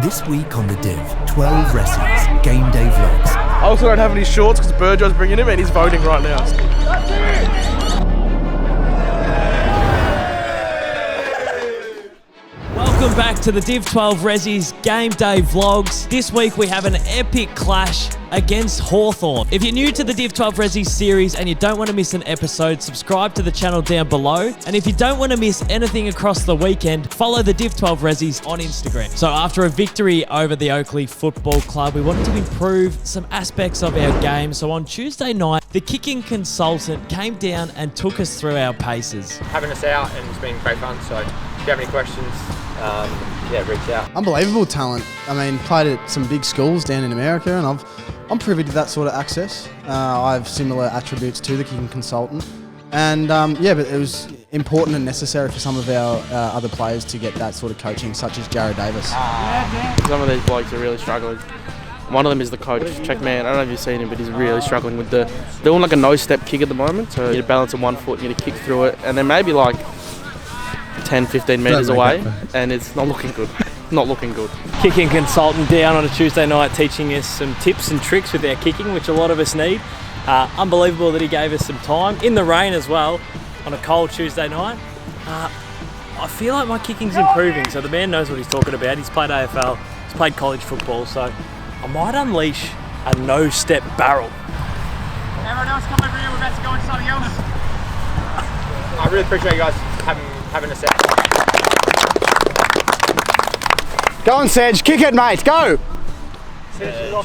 This week on the Div, 12 Ressies, game day vlogs. I also don't have any shorts because Burjo's bringing him and he's voting right now. Welcome back to the Div 12 Ressies game day vlogs. This week we have an epic clash against Hawthorn. If you're new to the Div 12 Ressies series and you don't want to miss an episode, subscribe to the channel down below. And if you don't want to miss anything across the weekend, follow the Div 12 Ressies on Instagram. So after a victory over the Oakley Football Club, we wanted to improve some aspects of our game. So on Tuesday night, the kicking consultant came down and took us through our paces. Having us out, and it's been great fun. So if you have any questions, reach out. Unbelievable talent. I mean, played at some big schools down in America, and I'm privy to that sort of access. I have similar attributes to the kicking consultant, and but it was important and necessary for some of our other players to get that sort of coaching, such as Jared Davis. Some of these blokes are really struggling. One of them is the coach, Checkman. I don't know if you've seen him, but he's really struggling with they're doing like a no-step kick at the moment. So you balance on one foot, you need to kick through it, and then maybe like 10-15 metres away, and it's not looking good. Not looking good. Kicking consultant down on a Tuesday night teaching us some tips and tricks with our kicking, which a lot of us need. Unbelievable that he gave us some time in the rain as well on a cold Tuesday night. I feel like my kicking's improving, so the man knows what he's talking about. He's played AFL, he's played college football, so I might unleash a no-step barrel. Everyone else come over here, we're about to go inside the elders. I really appreciate you guys having us out. Go on, Sedge, kick it, mate, go! Sergi.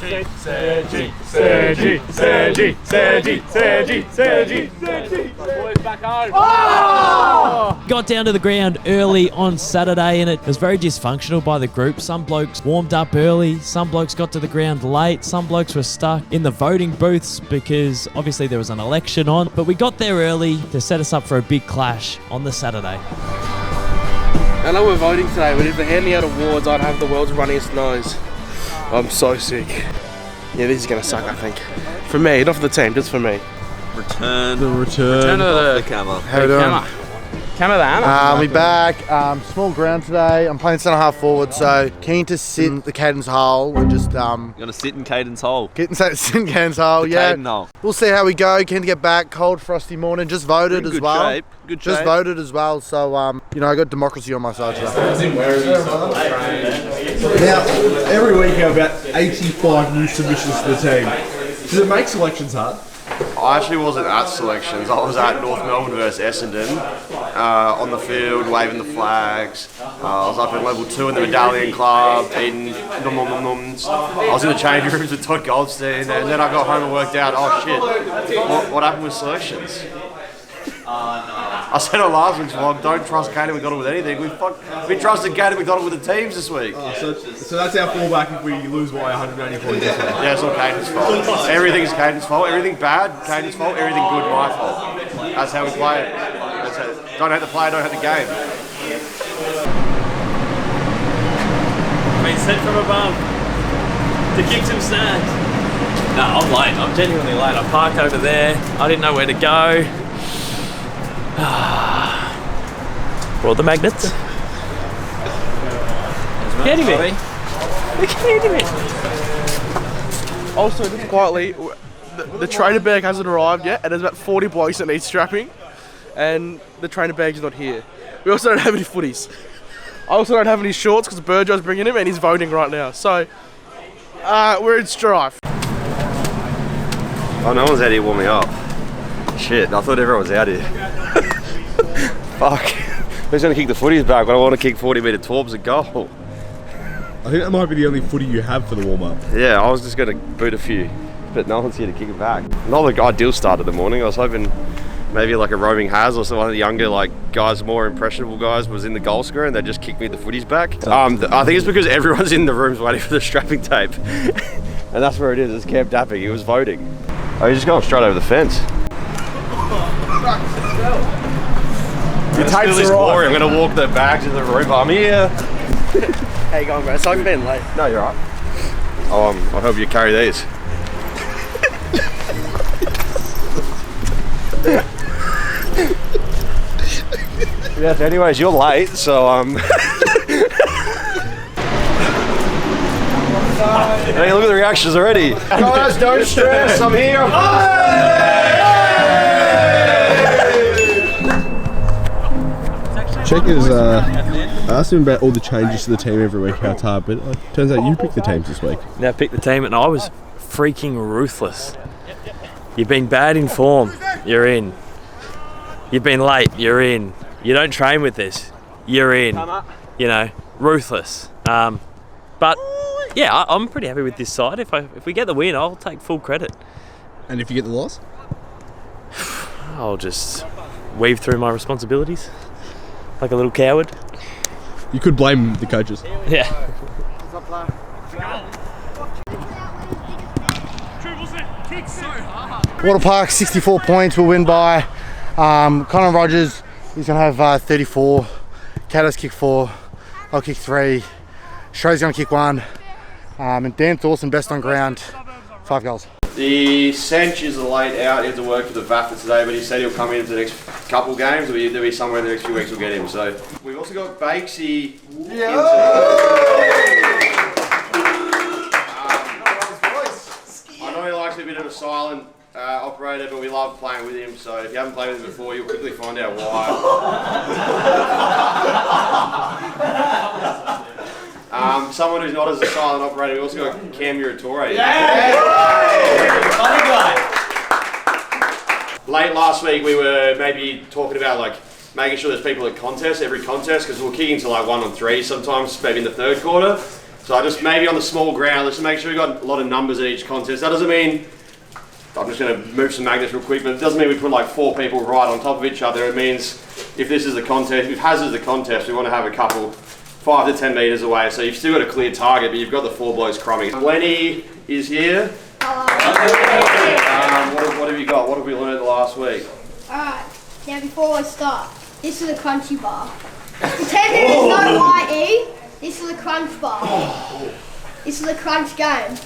Boys back home. Oh! Got down to the ground early on Saturday and it was very dysfunctional by the group. Some blokes warmed up early, some blokes got to the ground late, some blokes were stuck in the voting booths because obviously there was an election on. But we got there early to set us up for a big clash on the Saturday. I know we're voting today, but if they hand me out awards, I'd have the world's runniest nose. I'm so sick. Yeah, this is going to suck, I think. For me, not for the team, just for me. Return of the camera. How you doing? Camera the hammer. We back, small ground today. I'm playing centre half forward, so keen to sit in the Caden's hole and just Gonna sit in Caden's hole. sit in Caden's hole, yeah. Caden hole. We'll see how we go. Keen to get back. Cold, frosty morning. Just voted as well. Good Just shape. voted as well, so I got democracy on my side today. Now, every week I have about 85 new submissions to the team. Does it make selections hard? I actually wasn't at selections. I was at North Melbourne versus Essendon on the field, waving the flags. I was up in level 2 in the Medallion Club, eating nom-nom-nom-noms. I was in the changing rooms with Todd Goldstein, and then I got home and worked out, oh shit, what happened with selections? I said on last week's vlog, don't trust Caden McDonald with anything. We trusted Caden McDonald with the teams this week. So that's our fallback if we lose by 180 points this week. Yeah, it's all Caden's fault. Everything's Caden's fault. Everything bad, Caden's fault. Everything good, my fault. That's how we play it. Don't hate the player, don't hate the game. Been sent from above to kick some snags. No, I'm late. I'm genuinely late. I parked over there. I didn't know where to go. Brought the magnets. Get him in. Get him in. Also, just quietly, the trainer bag hasn't arrived yet, and there's about 40 blokes that need strapping, and the trainer bag's not here. We also don't have any footies. I also don't have any shorts because Burjo's bringing him, and he's voting right now. So, we're in strife. Oh, no one's out here warming up. Shit, I thought everyone was out here. Fuck. Who's going to kick the footies back when I want to kick 40-metre torbs at goal? I think that might be the only footy you have for the warm-up. Yeah, I was just going to boot a few, but no one's here to kick it back. Not the ideal start of the morning. I was hoping maybe like a roaming Haz or some one of the younger guys, more impressionable guys, was in the goal square and they just kicked me the footies back. I think it's because everyone's in the rooms waiting for the strapping tape. And that's where it is, it's Camp Dapping, he was voting. Oh, he's just going straight over the fence. Your tape's alright. I'm going to walk the bags in the room. I'm here. How you going, bro? Sorry for being late. No, you're right. I'll help you carry these. Yes, anyways, you're late, so Hey, look at the reactions already. Guys, don't stress. I'm here. Check is, I asked him about all the changes to the team every week, how it's hard, but turns out you picked the teams this week. Now pick the team, and I was freaking ruthless. You've been bad in form, you're in. You've been late, you're in. You don't train with this, you're in. You know, ruthless. But yeah, I'm pretty happy with this side. If we get the win, I'll take full credit. And if you get the loss? I'll just weave through my responsibilities like a little coward. You could blame the coaches. Yeah. Wattle Park, 64 points. We'll win by. Conor Rogers, he's going to have 34. Cato's kick 4. I'll kick 3. Shrey's going to kick 1. And Dan Thorson, best on ground, 5 goals. The Sench is late out. He had to work for the VAFA today, but he said he'll come in for the next couple games. There'll be somewhere in the next few weeks we'll get him. So we've also got Bakesy. I know he likes a bit of a silent operator, but we love playing with him. So if you haven't played with him before, you'll quickly find out why. Someone who's not as a silent operator, we also got Cam Muratore. Late last week, we were maybe talking about like making sure there's people at contests, every contest, because we're kicking to like 1 on 3 sometimes, maybe in the third quarter. So I just maybe on the small ground, let's make sure we've got a lot of numbers at each contest. That doesn't mean, I'm just going to move some magnets real quick, but it doesn't mean we put like 4 people right on top of each other. It means if this is the contest, if Haz is the contest, we want to have a couple 5 to 10 metres away, so you've still got a clear target, but you've got the 4 blokes crumbing. Lenny is here. What have you got? What have we learned last week? Alright, now before I start, this is a crunchy bar. Pretend there is no IE, this is a crunch bar. This is a crunch game. If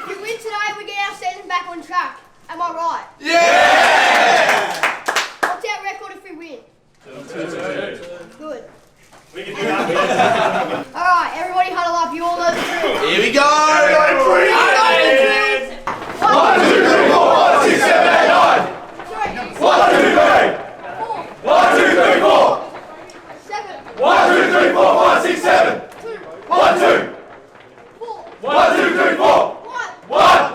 we win today, we get our season back on track. Am I right? Yeah! What's our record if we win? 2-2. Good. Alright, everybody huddle up. You all know the drill. Here we go! 1, 2, 3, 4, 5, 6, 7, 8, 9. 1, 2, 3. 1, 2, 3, 4. 7. 1, 2, 3, 4, 5, 6, 7. 1, 2. 1, 2, 3, 4. 1.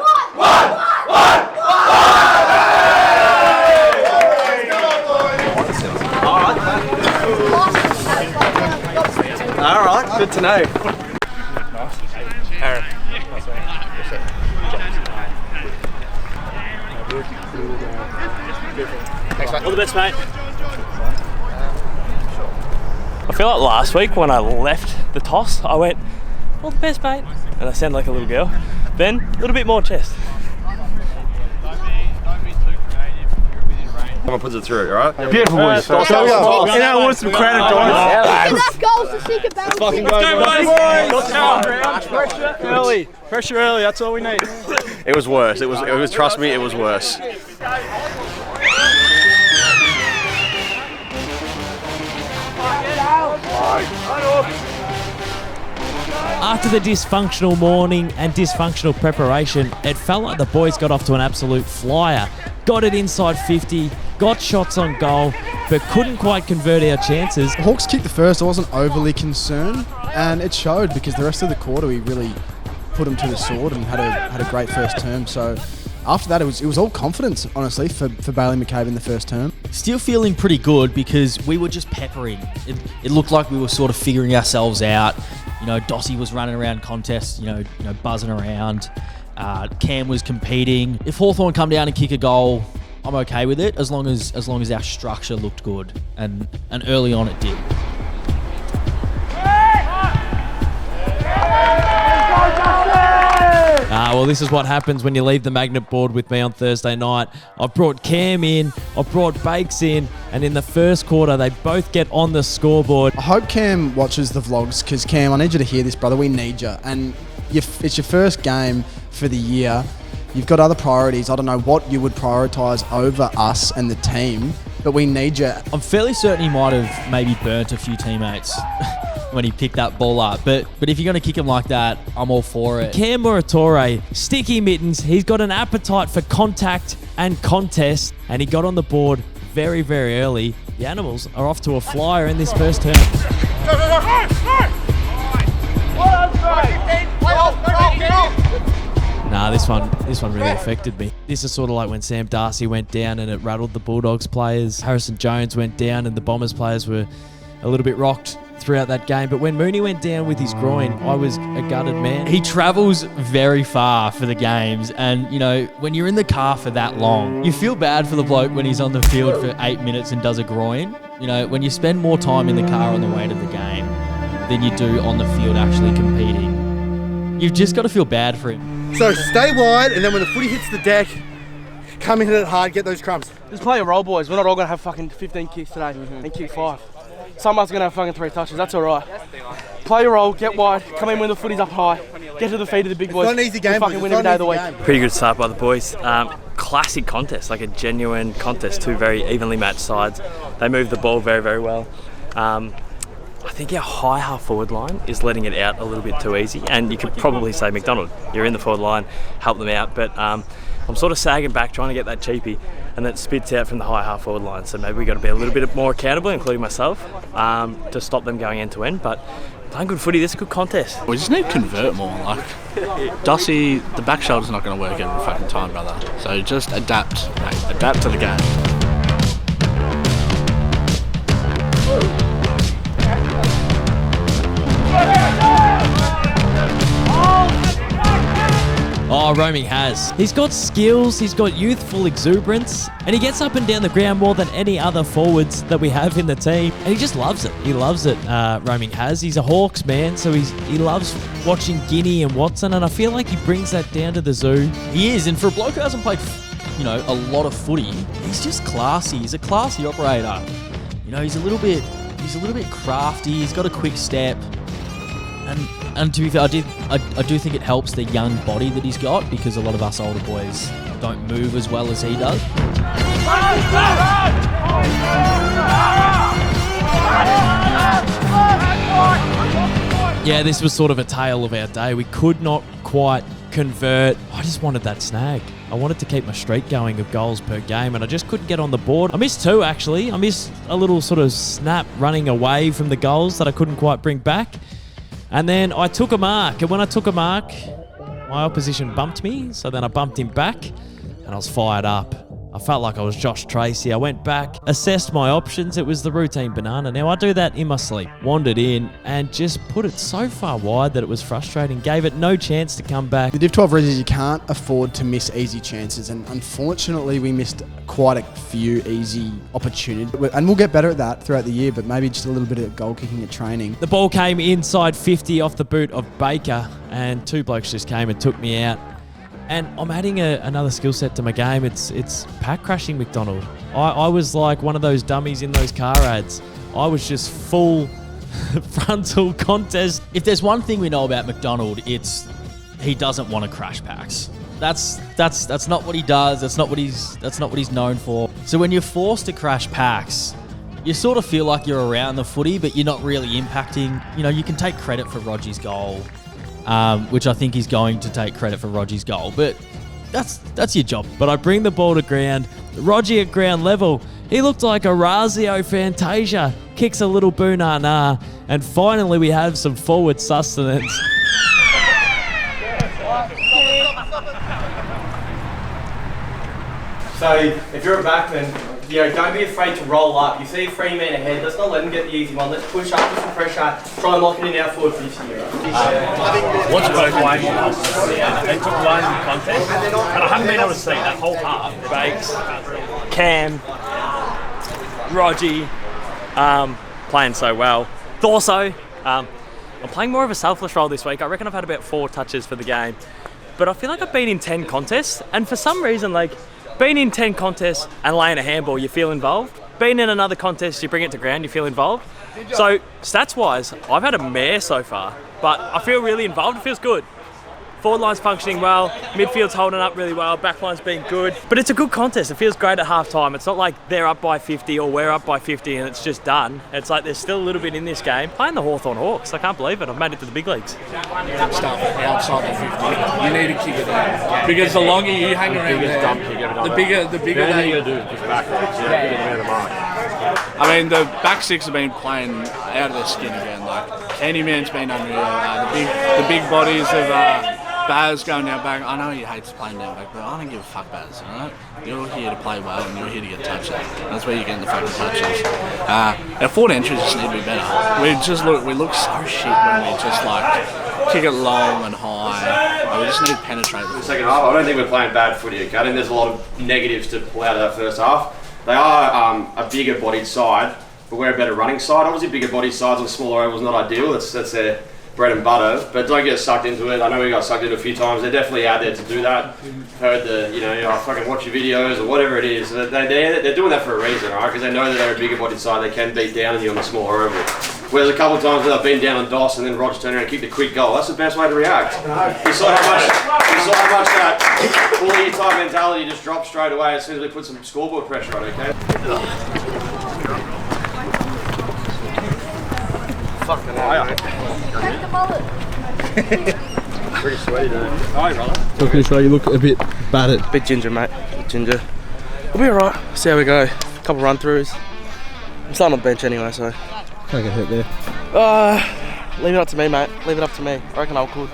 All right, good to know. Aaron. All the best, mate. I feel like last week when I left the toss, I went, all the best, mate. And I sounded like a little girl. Then, a little bit more chest. Someone puts it through, alright? Beautiful boys. You know, I want some credit, guys. Enough goals to seek a balance. Fucking go, boys. Pressure early, that's all we need. It was worse. It was. Trust me, it was worse. After the dysfunctional morning and dysfunctional preparation, it felt like the boys got off to an absolute flyer. Got it inside 50, got shots on goal, but couldn't quite convert our chances. Hawks kicked the first. I wasn't overly concerned, and it showed because the rest of the quarter we really put them to the sword and had a great first term. So after that, it was all confidence, honestly, for Bailey McCabe in the first term. Still feeling pretty good because we were just peppering. It looked like we were sort of figuring ourselves out. You know, Dossie was running around contests, you know, buzzing around. Cam was competing. If Hawthorn come down and kick a goal, I'm okay with it as long as our structure looked good, and early on it did. Well, this is what happens when you leave the magnet board with me on Thursday night. I've brought Cam in, I've brought Bakes in, and in the first quarter, they both get on the scoreboard. I hope Cam watches the vlogs because, Cam, I need you to hear this, brother. We need you. And it's your first game for the year. You've got other priorities. I don't know what you would prioritise over us and the team. but we need you. I'm fairly certain he might have maybe burnt a few teammates when he picked that ball up. But if you're going to kick him like that, I'm all for it. Cam Muratore, sticky mittens. He's got an appetite for contact and contest, and he got on the board very, very early. The Animals are off to a flyer in this first term. Nah, this one really affected me. This is sort of like when Sam Darcy went down and it rattled the Bulldogs players. Harrison Jones went down and the Bombers players were a little bit rocked throughout that game. But when Mooney went down with his groin, I was a gutted man. He travels very far for the games, and you know, when you're in the car for that long, you feel bad for the bloke when he's on the field for 8 minutes and does a groin. You know, when you spend more time in the car on the way to the game than you do on the field actually competing, you've just got to feel bad for him. So stay wide, and then when the footy hits the deck, come in it hard, get those crumbs. Just play a role, boys. We're not all going to have fucking 15 kicks today and kick 5. Someone's going to have fucking 3 touches. That's all right. Play your role, get wide, come in when the footy's up high, get to the feet of the big boys. It's not an easy game, fucking win every day of the week. Pretty good start by the boys. Classic contest, like a genuine contest. 2 very evenly matched sides. They move the ball very, very well. I think our high half forward line is letting it out a little bit too easy, and you could probably say, McDonald, you're in the forward line, help them out, but I'm sort of sagging back trying to get that cheapie, and that spits out from the high half forward line, so maybe we've got to be a little bit more accountable, including myself, to stop them going end to end. But playing good footy, this is a good contest. We just need to convert more. Like Dusty, the back shoulder's not going to work every fucking time, brother, so just adapt, mate. Adapt to the game. Oh, Roaming has. He's got skills, he's got youthful exuberance, and he gets up and down the ground more than any other forwards that we have in the team. And he just loves it. He loves it, Roaming has. He's a Hawks man, so he loves watching Guinea and Watson, and I feel like he brings that down to the zoo. He is, and for a bloke who hasn't played, you know, a lot of footy, he's just classy. He's a classy operator. You know, he's a little bit crafty. He's got a quick step. And to be fair, I do think it helps the young body that he's got, because a lot of us older boys don't move as well as he does. Yeah, this was sort of a tale of our day. We could not quite convert. I just wanted that snag. I wanted to keep my streak going of goals per game, and I just couldn't get on the board. I missed 2, actually. I missed a little sort of snap running away from the goals that I couldn't quite bring back. And then I took a mark, and when I took a mark, my opposition bumped me, so then I bumped him back, and I was fired up. I felt like I was Josh Tracy. I went back, assessed my options. It was the routine banana. Now, I do that in my sleep. Wandered in and just put it so far wide that it was frustrating. Gave it no chance to come back. The Div 12 Ressies, you can't afford to miss easy chances, and unfortunately we missed quite a few easy opportunities. And we'll get better at that throughout the year, but maybe just a little bit of goal kicking at training. The ball came inside 50 off the boot of Baker, and 2 blokes just came and took me out. And I'm adding another skill set to my game. It's pack crashing McDonald. I was like one of those dummies in those car ads. I was just full frontal contest. If there's one thing we know about McDonald, it's he doesn't want to crash packs. That's not what he does. That's not what he's known for. So when you're forced to crash packs, you sort of feel like you're around the footy, but you're not really impacting. You know, you can take credit for Roger's goal. Which I think he's going to take credit for Roger's goal, but that's your job. But I bring the ball to ground. Roger at ground level. He looked like a Razio Fantasia. Kicks a little boo-na-na. And finally we have some forward sustenance. So if you're a backman, you know, don't be afraid to roll up. You see a free man ahead, let's not let him get the easy one. Let's push up, put some pressure, try and lock it in our forward 50. Watch both ways. They took one contest, and I haven't been able to see that whole half. Bakes, Cam, Rogie, playing so well. Thorso, I'm playing more of a selfless role this week. I reckon I've had about 4 touches for the game, but I feel like I've been in 10 contests, and for some reason, like, being in 10 contests and laying a handball, you feel involved. Being in another contest, you bring it to ground, you feel involved. So, stats-wise, I've had a mare so far, but I feel really involved. It feels good. Forward line's functioning well, midfield's holding up really well, back line's been good. But it's a good contest. It feels great at half time. It's not like they're up by 50 or we're up by 50 and it's just done. It's like there's still a little bit in this game. Playing the Hawthorn Hawks, I can't believe it. I've made it to the big leagues. Start outside the 50. You need to kick it out. Because the longer you hang around there, the bigger they do, just backwards. Get the mark. I mean, the back six have been playing out of their skin again. Like, Candyman's been unreal. The big bodies of Baz going down back. I know he hates playing down back, but I don't give a fuck, Baz, alright? You're here to play well and you're here to get touches. That's where you're getting the fucking touches. Our forward entries just need to be better. We look so shit when we just like kick it long and high. We just need to penetrate. The second half, I don't think we're playing bad footy, okay? I think there's a lot of negatives to pull out of that first half. They are a bigger bodied side, but we're a better running side. Obviously, bigger bodied sides on smaller ovals not ideal. That's their bread and butter. But don't get sucked into it. I know we got sucked into it a few times. They're definitely out there to do that. Heard I fucking watch your videos or whatever it is. They're doing that for a reason, right? Because they know that they're a bigger bodied side. They can beat down on you on the smaller oval. Whereas a couple of times where they've been down on DOS and then Roger turned around and kicked a quick goal. That's the best way to react. You saw how much that bully type mentality just dropped straight away as soon as we put some scoreboard pressure on it, okay? Fucking pretty sweaty, don't it? Hi, brother. Talking to show you look a bit battered. Bit ginger, mate. Bit ginger. We'll be alright. See how we go. A couple run throughs. I'm starting on the bench anyway, so. Can't get hurt there. Leave it up to me, mate. Leave it up to me. I reckon I'll could.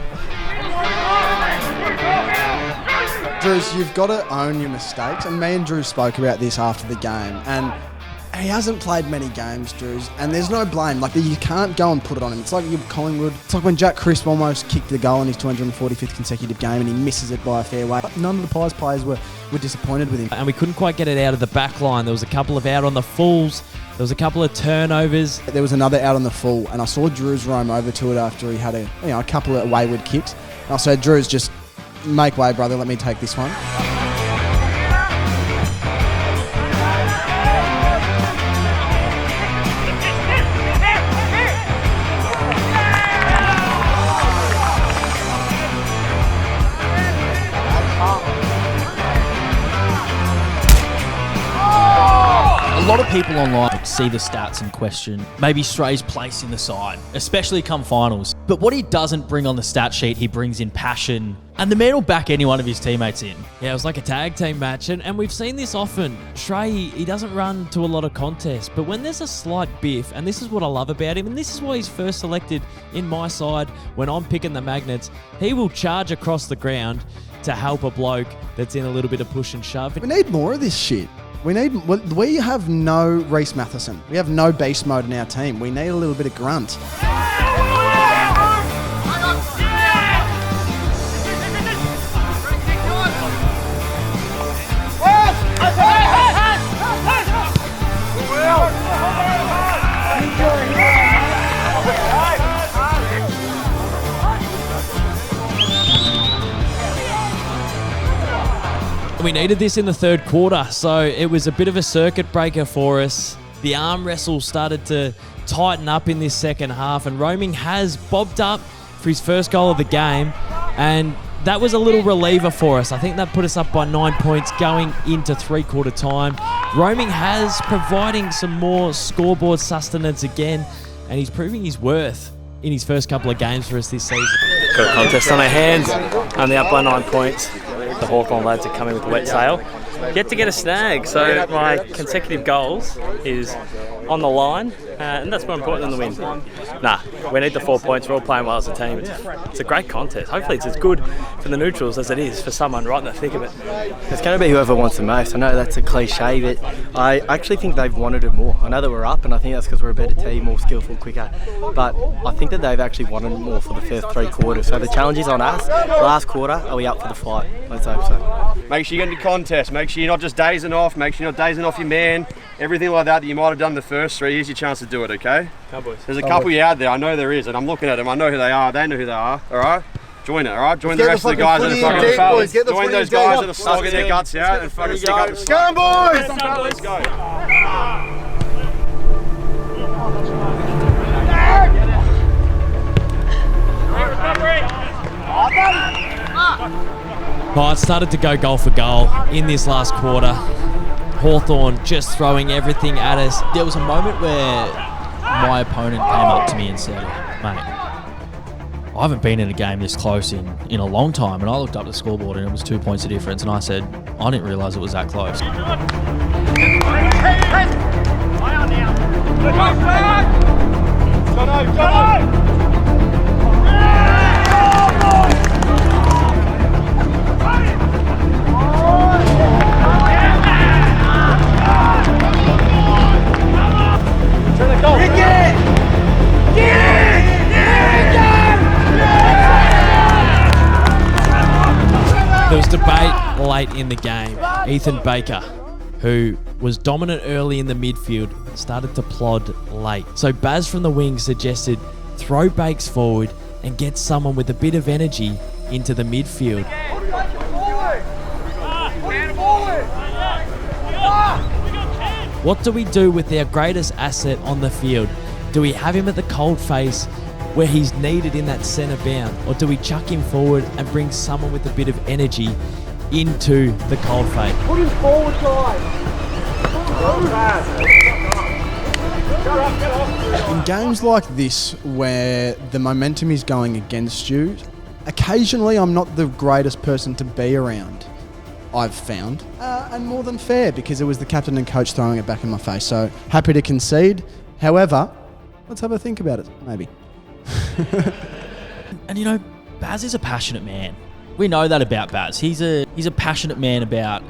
Drews, you've got to own your mistakes, and me and Drew spoke about this after the game, and he hasn't played many games, Drews, and there's no blame. Like, you can't go and put it on him. It's like Collingwood. It's like when Jack Crisp almost kicked the goal in his 245th consecutive game and he misses it by a fair way. None of the Pies players were disappointed with him. And we couldn't quite get it out of the back line. There was a couple of out on the fulls. There was a couple of turnovers. There was another out on the full, and I saw Drews roam over to it after he had a couple of wayward kicks. And I said, Drews, just make way, brother. Let me take this one. A lot of people online see the stats and question maybe Stray's place in the side, especially come finals. But what he doesn't bring on the stat sheet, he brings in passion. And the man will back any one of his teammates in. Yeah, it was like a tag team match, and we've seen this often. Stray, he doesn't run to a lot of contests, but when there's a slight biff, and this is what I love about him, and this is why he's first selected in my side when I'm picking the Magnets, he will charge across the ground to help a bloke that's in a little bit of push and shove. We need more of this shit. We have no Reece Matheson. We have no beast mode in our team. We need a little bit of grunt. We needed this in the third quarter, so it was a bit of a circuit breaker for us. The arm wrestle started to tighten up in this second half, and Roaming has bobbed up for his first goal of the game, and that was a little reliever for us. I think that put us up by 9 points going into three-quarter time. Roaming has providing some more scoreboard sustenance again, and he's proving his worth in his first couple of games for us this season. Got a contest on our hands, only up by 9 points. The Hawthorn lads are coming with a wet sail. Yet to get a snag, so my consecutive goals is on the line, and that's more important than the win. Nah, we need the 4 points. We're all playing well as a team. It's a great contest. Hopefully it's as good for the neutrals as it is for someone right in the thick of it. It's going to be whoever wants the most. I know that's a cliche, but I actually think they've wanted it more. I know that we're up, and I think that's because we're a better team, more skillful, quicker. But I think that they've actually wanted it more for the first three quarters. So the challenge is on us. Last quarter, are we up for the fight? Let's hope so. Make sure you get into contest. Make sure you're not just dazing off. Make sure you're not dazing off your man. Everything like that you might have done the first three. Here's your chance to do it, okay? Cowboys. There's a couple you out there. I know there is, and I'm looking at them. I know who they are. They know who they are. All right? Join it, all right? Join the rest of the guys that are fucking fellas. Join those guys that are slogging their guts out and fucking stick up. Go on, boys! Let's go. Recovery! Oh, it started to go goal for goal in this last quarter. Hawthorn just throwing everything at us. There was a moment where my opponent came up to me and said, mate, I haven't been in a game this close in a long time. And I looked up the scoreboard and it was 2 points of difference. And I said, I didn't realise it was that close. There was debate late in the game. Ethan Baker, who was dominant early in the midfield, started to plod late. So Baz from the wing suggested throw Bakes forward and get someone with a bit of energy into the midfield. What do we do with our greatest asset on the field? Do we have him at the cold face where he's needed in that centre bound? Or do we chuck him forward and bring someone with a bit of energy into the cold face? Put him forward, guys. In games like this, where the momentum is going against you, occasionally I'm not the greatest person to be around, I've found. And more than fair, because it was the captain and coach throwing it back in my face. So happy to concede. However, let's have a think about it, maybe. And you know, Baz is a passionate man. We know that about Baz. He's a passionate man about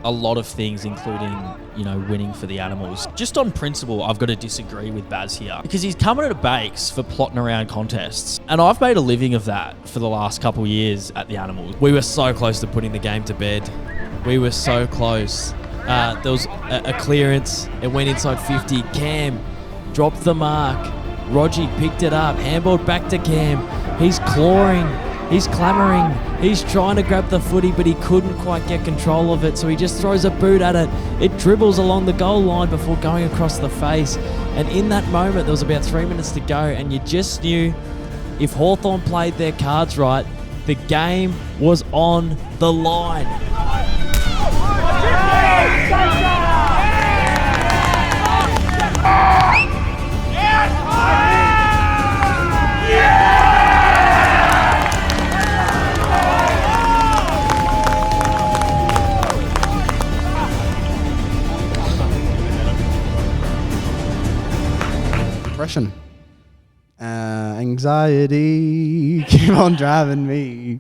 a lot of things, including, you know, winning for the Animals. Just on principle, I've got to disagree with Baz here, because he's coming at Bakes for plotting around contests. And I've made a living of that for the last couple of years at the Animals. We were so close to putting the game to bed. We were so close. There was a clearance. It went inside 50. Cam dropped the mark. Rogie picked it up, handballed back to Cam. He's clawing, he's clamouring, he's trying to grab the footy, but he couldn't quite get control of it, so he just throws a boot at it. It dribbles along the goal line before going across the face. And in that moment, there was about 3 minutes to go, and you just knew if Hawthorn played their cards right, the game was on the line. Depression. Anxiety, keep on driving me.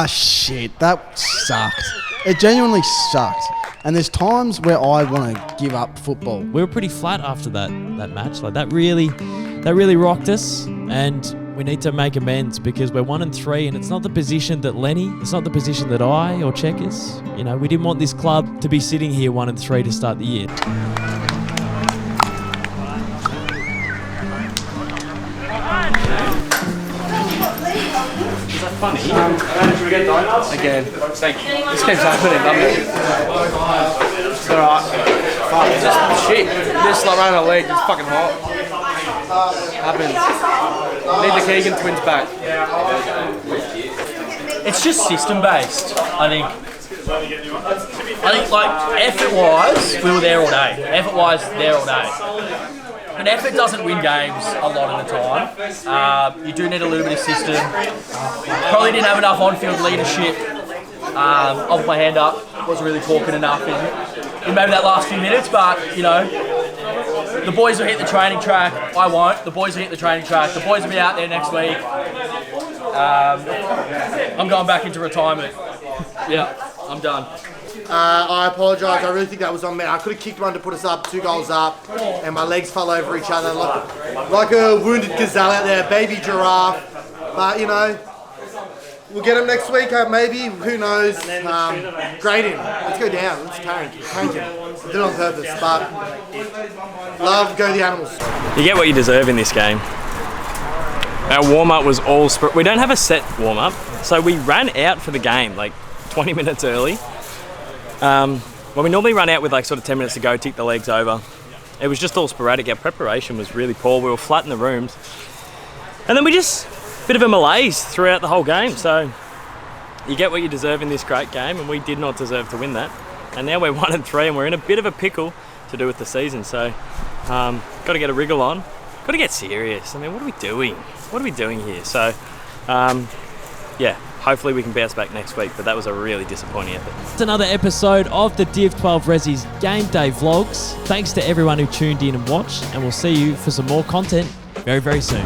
Shit, that sucked. It genuinely sucked. And there's times where I want to give up football. We were pretty flat after that match. Like that really rocked us, and we need to make amends, because we're 1-3, and it's not the position that Lenny, it's not the position that I or Checkers. You know, we didn't want this club to be sitting here 1-3 to start the year. Funny. Should we get donuts? Again. Thank you. This keeps happening, doesn't it? It's alright. Fuck, it's just shit. Just like running a leg, it's fucking hot. Happens. Need the Keegan twins back. It's just system based, I think. Like effort-wise, we were there all day. Effort-wise, there all day. And effort doesn't win games a lot of the time. You do need a little bit of system. Probably didn't have enough on-field leadership. I'll put my hand up. Wasn't really talking enough in maybe that last few minutes, but, you know, the boys will hit the training track. I won't. The boys will hit the training track. The boys will be out there next week. I'm going back into retirement. Yeah, I'm done. I apologise. I really think that was on me. I could have kicked one to put us up, 2 goals up, and my legs fell over each other like a wounded gazelle out there, baby giraffe. But, you know, we'll get him next week, maybe. Who knows? Grade him. Let's go down. Let's tank him. Did it on purpose, but love, go the Animals. You get what you deserve in this game. Our warm-up was all... We don't have a set warm-up, so we ran out for the game, like 20 minutes early. Well, we normally run out with like sort of 10 minutes to go, tick the legs over. It was just all sporadic. Our preparation was really poor. We were flat in the rooms. And then we just, bit of a malaise throughout the whole game. So you get what you deserve in this great game, and we did not deserve to win that. And now we're 1-3, and we're in a bit of a pickle to do with the season. So, got to get a wriggle on. Got to get serious. I mean, what are we doing? What are we doing here? So, yeah, hopefully we can bounce back next week, but that was a really disappointing effort. It's another episode of the Div 12 Ressies Game Day Vlogs. Thanks to everyone who tuned in and watched, and we'll see you for some more content very, very soon.